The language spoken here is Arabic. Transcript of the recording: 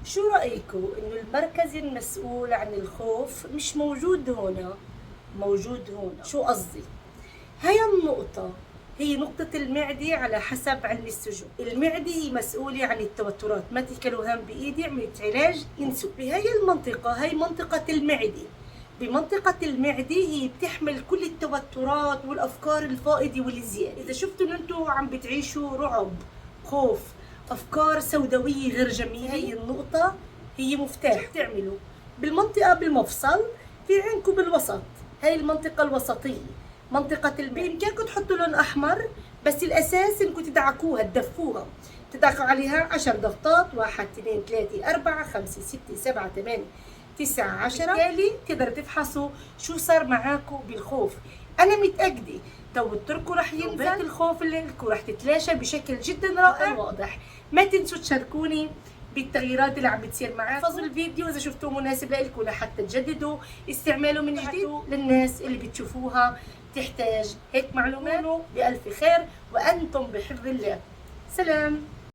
شو رأيكم إنه المركز المسؤول عن الخوف مش موجود هنا، موجود هنا؟ شو قصدي؟ هاي النقطة هي نقطة المعدة على حسب علم السجون. المعدة هي مسؤولة عن التوترات، ما تكلوا هم بإيدي عملت علاج انسوا. بهاي المنطقة هاي منطقة المعدة، بمنطقة المعدة هي بتحمل كل التوترات والأفكار الفائضة والزيادة. إذا شفتوا إن انتوا عم بتعيشوا رعب، خوف، أفكار سوداوية غير جميلة، هي النقطة هي مفتاح. شو بتعملوا؟ بالمنطقة بالمفصل في عندكم بالوسط، هاي المنطقة الوسطية منطقة بإمكانكم تحطوا لون أحمر، بس الأساس إنكم تدعكوها تدفوها، تدعكوا عليها 10 ضغطات، 1 2 3 4 5 6 7 8 9 10. بالتالي تقدروا تفحصوا شو صار معاكم بالخوف. أنا متأكدة توتركم رح ينزل، الخوف اللي عندكم رح تتلاشى بشكل جدا رائع واضح. ما تنسوا تشاركوني بالتغييرات اللي عم بتصير معاكم. احفظوا الفيديو اذا شفتوه مناسب لكم لحتى تجددوا استعماله من جديد للناس اللي بتشوفوها تحتاج هيك معلومات. بألف خير وأنتم بحفظ الله. سلام.